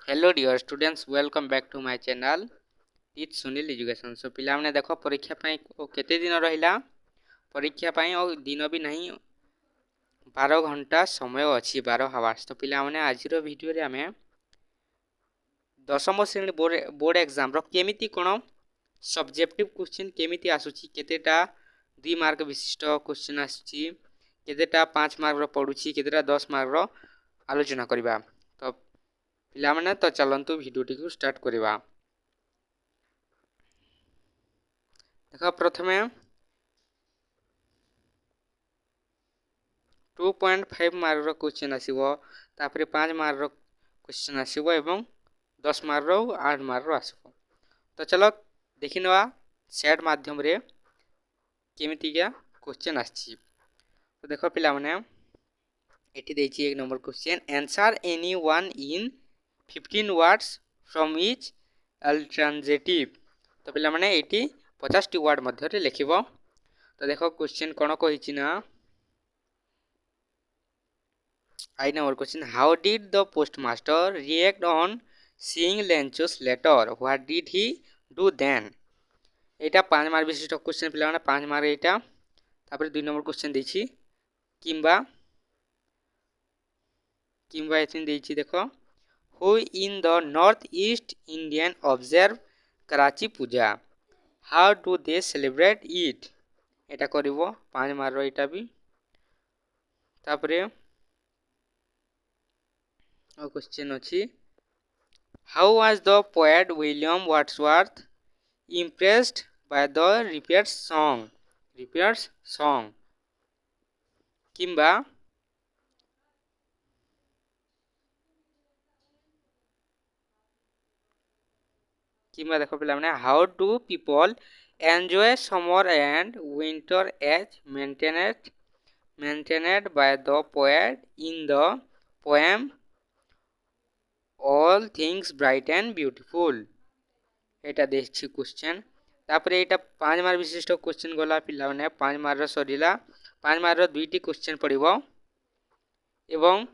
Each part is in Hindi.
Hello dear students welcome back to my channel teach Sunil education. So पिला माने देखो परीक्षा पाई केते दिन रहिला परीक्षा पाई और दिन भी नहीं 12 घंटा समय अच्छी 12 हावर्स। तो पिला माने आज रो वीडियो रे हमें दशम श्रेणी बोर्ड एग्जाम रो केमिति कोन सब्जेक्टिव क्वेश्चन केमिति आसुची केतेटा 2 मार्क विशिष्ट क्वेश्चन आसुची केतेटा 5 मार्क रो पडुची केतेटा 10 मार्क रो आलोचना करबा। तो पिला माने तो चलंतु वीडियो टी स्टार्ट करबा। देखो प्रथमे 2.5 मार्क रो क्वेश्चन आसीबो तापरे 5 मार्क रो क्वेश्चन आसीबो एवं 10 मार्क रो 8 मार्क रो आसीबो। तो चलो देखिनवा सेट माध्यम रे केमिति क्या क्वेश्चन आछि। तो देखो पिला माने एठी देछि एक number question answer any one in 15 words from each alternative. तो पिला माने एठी 50 टी वर्ड मध्य रे लिखिबो। तो देखो क्वेश्चन कोन कहिछि ना I number question. How did the postmaster react on seeing Lencho's letter? What did he do then? Etah 5 mark विशिष्ट क्वेश्चन पिला माने 5 मार्क एटा। तापर 2 नंबर क्वेश्चन देछि किंबा एथिन देछि देखो who in the north east Indian observe Karachi Puja? How do they celebrate it? Etah करिवो 5 mark रो एटा भी। तापरे क्वेश्चन अछि How was the poet William Wordsworth impressed by the Reapers song? किंबा देखो पिला माने How do people enjoy summer and winter as maintained by the poet in the poem All things bright and beautiful? Etah देखछि question. तापरे एटा 5 मार्क विशिष्ट क्वेश्चन गला पिला माने 5 मार्क रो सरीला 5 मार्क रो दुईटी क्वेश्चन पड़िबो एवं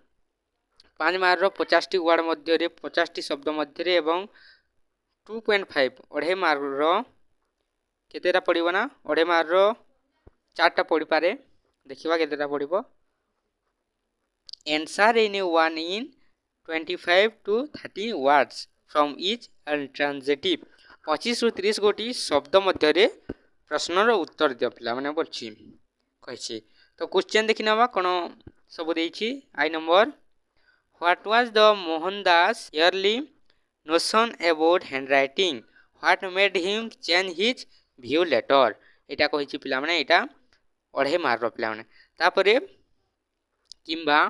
5 मार्क रो 50 टी वर्ड मध्य रे 50 टी शब्द मध्य रे एवं 2.5 अढ़े मार्क रो केतेटा पड़िबो ना अढ़े मार्क रो 4टा पड़ी पारे। देखिबा केतेटा पड़िबो answer any one in 25 to 30 words from each alternative 25 रु 30 गोटी शब्द मध्य रे प्रश्न रो उत्तर दियो पिला माने बोलछि कहिछि। तो क्वेश्चन देखिनबा कोन सब देछि आई number what was the Mohandas early notion about handwriting what made him change his view later? एटा कहिछि पिला माने एटा अढ़े मार्क रो पिला माने। तापरे किंबा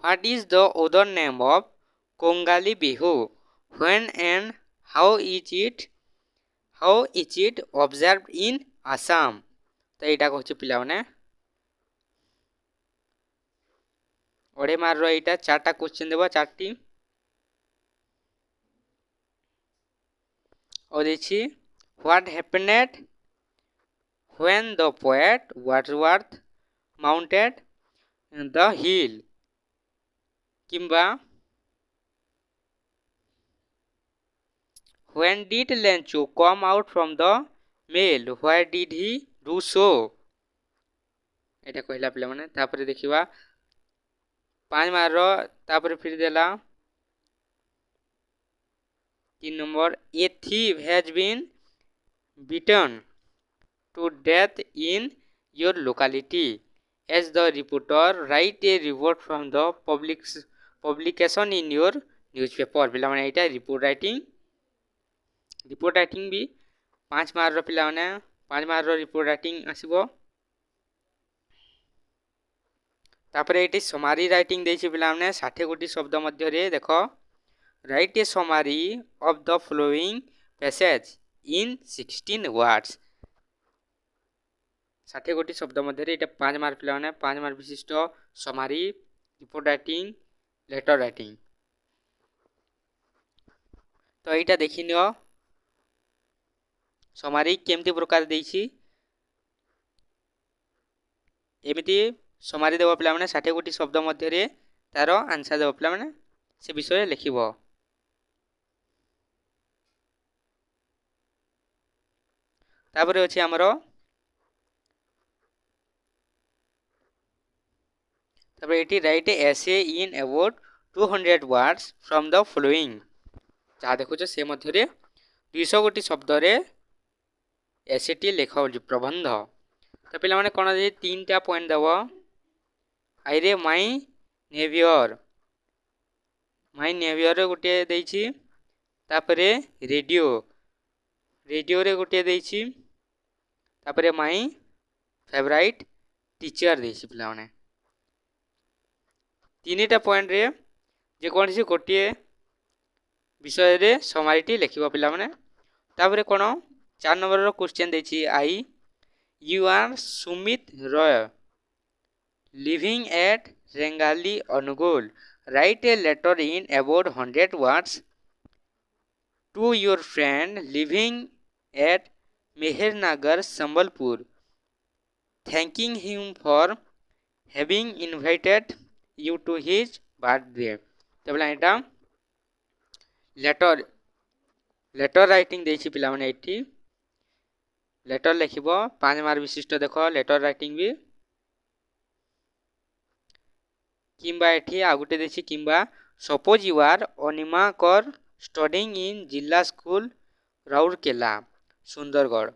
What is the other name of Kongali Bihu? When and how is it observed in Assam? तो एटा कहछि पिला माने ओडे मार रो एटा 4टा क्वेश्चन देबो 4टी और देछि What happened when the poet Wordsworth mounted the hill? किंबा When did Lencho come out from the mill? Why did he do so? एटा कहला पिला माने। तापरे देखिबा 5 मार रो तापरे फिर देला 3 number A thief has been beaten to death in your locality. As the reporter, write a report from the publication in your newspaper. पिला माने एटा रिपोर्ट राइटिंग भी 5 मार्क रो पिला माने 5 मार्क रो रिपोर्ट राइटिंग आसीबो। तापरे एटी समरी राइटिंग देछि पिला माने 60 गोटी शब्द मध्य रे देखो right A summary of the following passage in 16 words 60 गोटी शब्द मध्य रे एटा 5 मार्क पिला माने 5 मार्क विशिष्ट summary report writing letter writing. तो एटा देखिनियो समरी केमती प्रकार देछि एमिति समरी देबो पिला माने 60 गोटी शब्द मध्य रे तारो आंसर देबो पिला माने से विषय लिखिबो। तापर अच्छे आमर तापर ये right essay in about 200 words from the following जहाँ देखुच से मध्य 200 गोटी शब्द रे एसेटी लेख प्रबंध तो पे कौन दे 3टा पॉइंट दब आईरे माई नेवियर गोटे देछि तापरे रेडियो रेडियो रे गोटे देछि तापरे माई फेवराइट टीचर देछि पिला माने 3टा पॉइंट रे जे कौन सी गोटे विषय रे समारिटी लिखिबो पिला माने तापरे कोन 4 नंबर रो क्वेश्चन देछि आई you are Sumit Roy living at Rengali Angul write a letter in about 100 words to your friend living at Mehernagar, Sambalpur, thanking him for having invited you to his birthday. तो बोला एटा लेटर राइटिंग देछि पिला माने एठी लेटर लिखिबो 5 मार्क विशिष्ट देखो लेटर राइटिंग भी किंबा एठी आ गुटे देछि किंबा सपोज यू आर अनिमा कर स्टडिंग इन जिला school Rourkela Sundargarh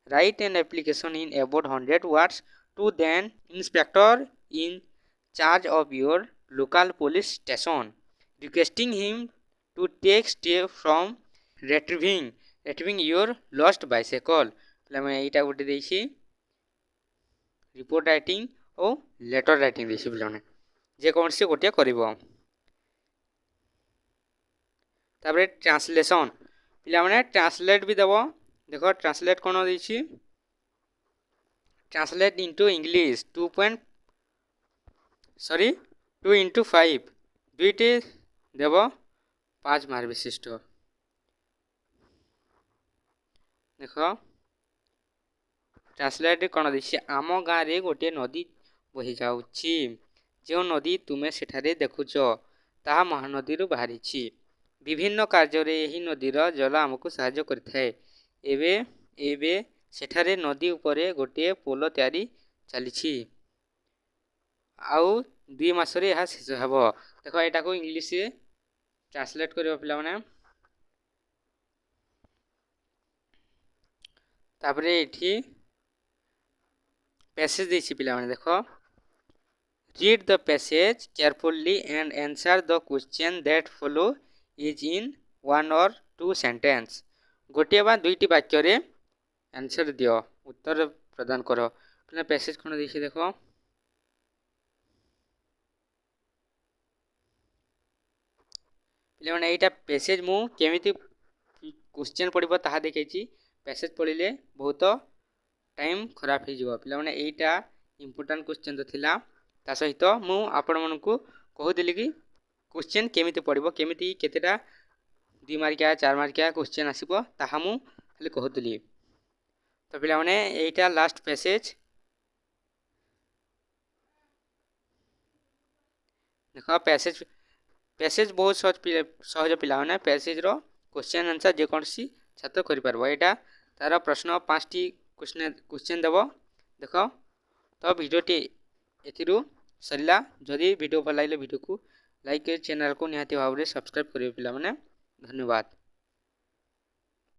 write an application in about 100 words to then inspector in charge of your local police station requesting him to take step from retrieving your lost bicycle मैं एटा गुटे देछि रिपोर्ट राइटिंग और लेटर राइटिंग देछि पिलाने जे कौन से गोटे करिवो तापरे ट्रांसलेशन पिला माने ट्रांसलेट भी देबो देखो ट्रांसलेट कोन देछि ट्रांसलेट इनटू इंग्लिश 2 into 5 दुईटे देबो 5 मार्क विशिष्ट देखो ट्रांसलेट कोन देछि आम गाँ रे गोटे नदी बहि जाउछि जो नदी तुमे सेठारे देखुछ ताहा महानदी रु बाहरिछि विभिन्न कार्य रे एही नदी रो जल हमकु सहाय्य करथाय एबे सेठारे नदी उपरे गोटे पोलो तयारी चलिछि आउ 2 मास रे यह शेष हेबो देखो एटा को इंग्लिश रे ट्रांसलेट करियो पिला माने तापरे एठी पैसेज देछि पिला माने देखो read the passage carefully and answer the question that follow is in 1 or 2 sentence गोटे बा दुईटी वाक्य रे आंसर दियो उत्तर प्रदान करो पिला पैसेज कोन देछि देखो पिला माने एटा पैसेज मु केमिति क्वेश्चन पढिबो ताहा देखैछि पैसेज पढिले बहुत टाइम खराब हो जिवो पिला माने एटा इंपोर्टेंट क्वेश्चन तो थिला ता सहित मु आपण मनकु कहूदिली कि क्वेश्चन केमिति पढिबो केमिति केतेटा 2 मार्किया 4 मार्किया क्वेश्चन आसीबो ताहा मु खाली कहूदिली तो पिला माने एटा लास्ट पैसेज देखो पैसेज बहुत सहज पिला माने पैसेज रो क्वेश्चन आंसर जे कोनसी छात्र करि परबो एटा तारा प्रश्न 5 टी क्वेश्चन देबो देखो तो वीडियो टी एथिरु सरिला जदि वीडियो भल लागले वीडियो को लाइक चैनल को निहाती भाव रे सब्सक्राइब करियो पिला माने धन्यवाद।